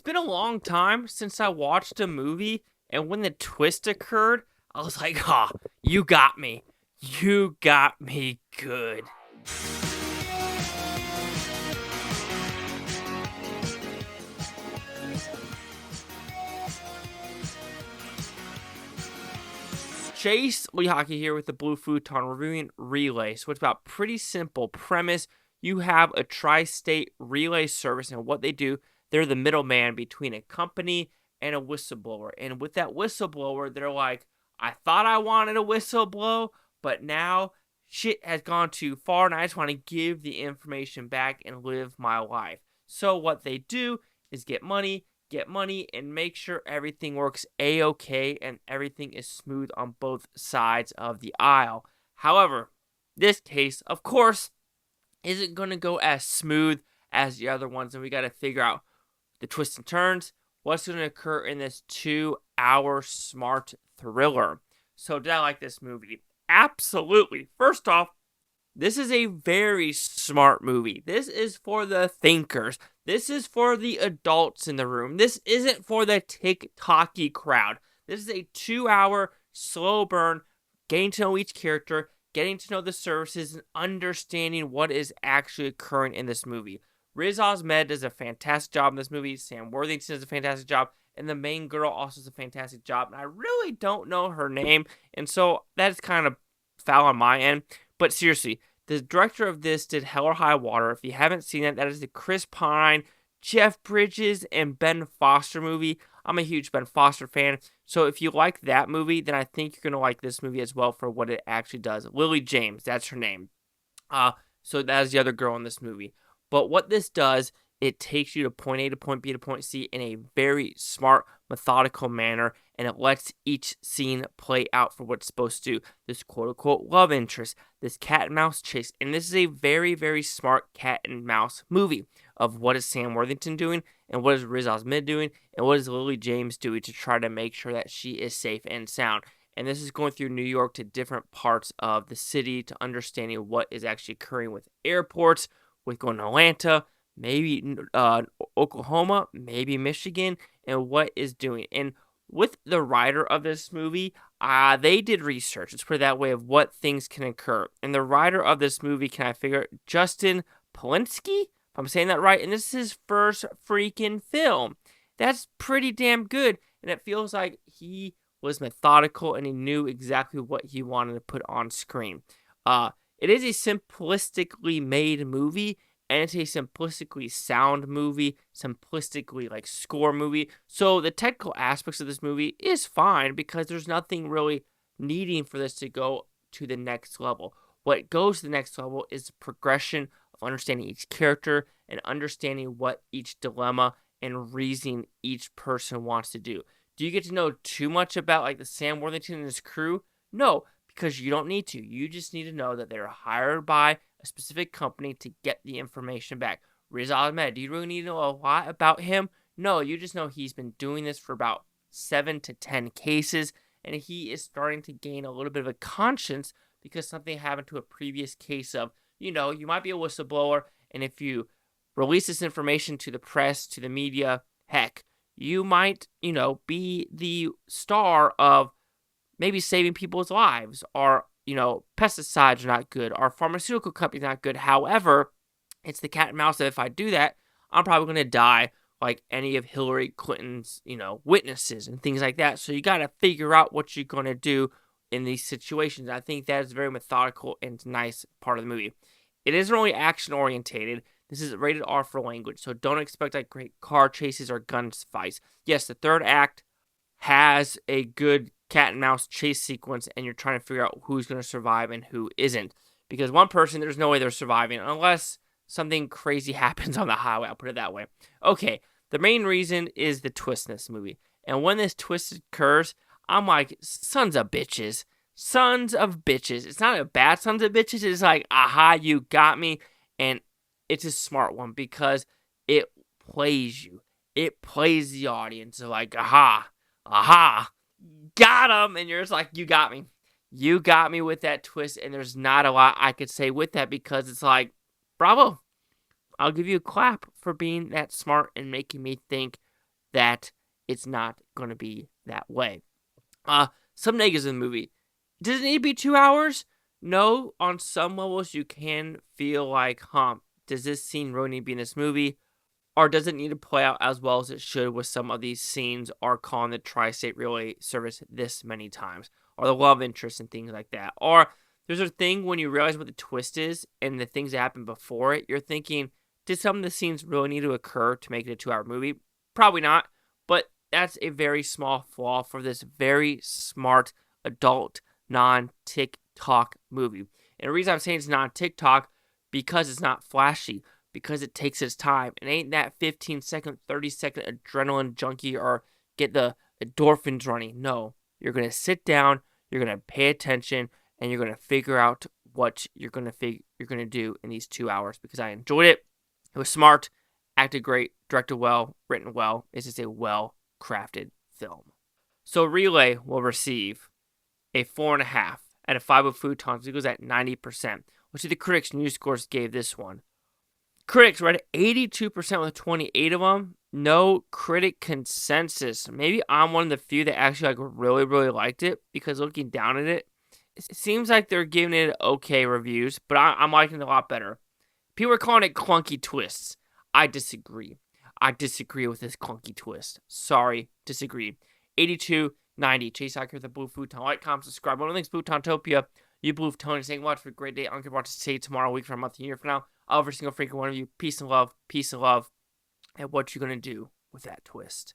It's been a long time since I watched a movie, and when the twist occurred, I was like, "Ha, you got me. You got me good." Chase Lee Hockey here with the Blue Futon reviewing Relay. So it's about pretty simple premise. You have a tri-state relay service, and what they do, they're the middleman between a company and a whistleblower. And with that whistleblower, they're like, I thought I wanted a whistleblow, but now shit has gone too far, and I just want to give the information back and live my life. So what they do is get money, and make sure everything works a-okay and everything is smooth on both sides of the aisle. However, this case, of course, isn't going to go as smooth as the other ones, and we got to figure out the twists and turns, what's going to occur in this 2-hour smart thriller. So did I like this movie? Absolutely. First off, this is a very smart movie. This is for the thinkers. This is for the adults in the room. This isn't for the TikTok-y crowd. This is a 2-hour slow burn, getting to know each character, getting to know the services, and understanding what is actually occurring in this movie. Riz Ahmed does a fantastic job in this movie. Sam Worthington does a fantastic job. And the main girl also does a fantastic job. And I really don't know her name. And so that's kind of foul on my end. But seriously, the director of this did Hell or High Water. If you haven't seen it, that is the Chris Pine, Jeff Bridges, and Ben Foster movie. I'm a huge Ben Foster fan. So if you like that movie, then I think you're going to like this movie as well for what it actually does. Lily James, that's her name. So that is the other girl in this movie. But what this does, it takes you to point A to point B to point C in a very smart, methodical manner, and it lets each scene play out for what it's supposed to do. This quote-unquote love interest, this cat and mouse chase, and this is a very, very smart cat and mouse movie of what is Sam Worthington doing, and what is Riz Ahmed doing, and what is Lily James doing to try to make sure that she is safe and sound. And this is going through New York to different parts of the city to understanding what is actually occurring with airports, with going to Atlanta, maybe Oklahoma, maybe Michigan, and what is doing. And with the writer of this movie, they did research, let's put it that way, of what things can occur. And the writer of this movie, can I figure, Justin Polinsky, if I'm saying that right, and this is his first freaking film. That's pretty damn good, and it feels like he was methodical and he knew exactly what he wanted to put on screen. It is a simplistically made movie, and it's a simplistically sound movie, simplistically like score movie. So the technical aspects of this movie is fine because there's nothing really needing for this to go to the next level. What goes to the next level is the progression of understanding each character and understanding what each dilemma and reason each person wants to do. Do you get to know too much about like the Sam Worthington and his crew? No, because you don't need to. You just need to know that they're hired by a specific company to get the information back. Riz Ahmed, do you really need to know a lot about him? No, you just know he's been doing this for about 7 to 10 cases, and he is starting to gain a little bit of a conscience because something happened to a previous case of, you might be a whistleblower, and if you release this information to the press, to the media, heck, you might, be the star of maybe saving people's lives, or, pesticides are not good, or pharmaceutical companies not good. However, it's the cat and mouse that if I do that, I'm probably going to die like any of Hillary Clinton's, witnesses and things like that. So you got to figure out what you're going to do in these situations. I think that is a very methodical and nice part of the movie. It isn't really action-orientated. This is rated R for language, so don't expect like great car chases or gunfights. Yes, the third act has a good cat and mouse chase sequence, and you're trying to figure out who's going to survive and who isn't. Because one person, there's no way they're surviving unless something crazy happens on the highway. I'll put it that way. Okay, the main reason is the twist in this movie. And when this twist occurs, I'm like, sons of bitches. Sons of bitches. It's not a bad sons of bitches. It's like, aha, you got me. And it's a smart one because it plays you. It plays the audience. So like, aha, got him. And you're just like, you got me. You got me with that twist. And there's not a lot I could say with that because it's like, bravo. I'll give you a clap for being that smart and making me think that it's not going to be that way. Some negatives in the movie. Does it need to be 2 hours? No, on some levels you can feel like, does this scene really need to be in this movie? Or does it need to play out as well as it should with some of these scenes or calling the tri-state relay service this many times? Or the love interest and things like that. Or there's a thing when you realize what the twist is and the things that happen before it, you're thinking, did some of the scenes really need to occur to make it a 2-hour movie? Probably not, but that's a very small flaw for this very smart adult non-TikTok movie. And the reason I'm saying it's not TikTok because it's not flashy, because it takes its time. It ain't that 15-second, 30-second adrenaline junkie or get the endorphins running. No, you're going to sit down, you're going to pay attention, and you're going to figure out what you're going to do in these 2 hours, because I enjoyed it. It was smart, acted great, directed well, written well. It's just a well-crafted film. So Relay will receive a 4.5 out of 5 of Futon's. It goes at 90%. Let's see the critics' news scores gave this one. Critics read 82% with 28 of them. No critic consensus. Maybe I'm one of the few that actually really, really liked it, because looking down at it, it seems like they're giving it okay reviews, but I'm liking it a lot better. People are calling it clunky twists. I disagree. I disagree with this clunky twist. Sorry, disagree. 82-90. Chase out here with the Blue Futon. Like, comment, subscribe. One of the things, Futontopia. You Blue Futon, saying watch for a great day. I don't care what to say tomorrow, week, for a month, a year from now. Every single freaking one of you. Peace and love. And what you gonna do with that twist?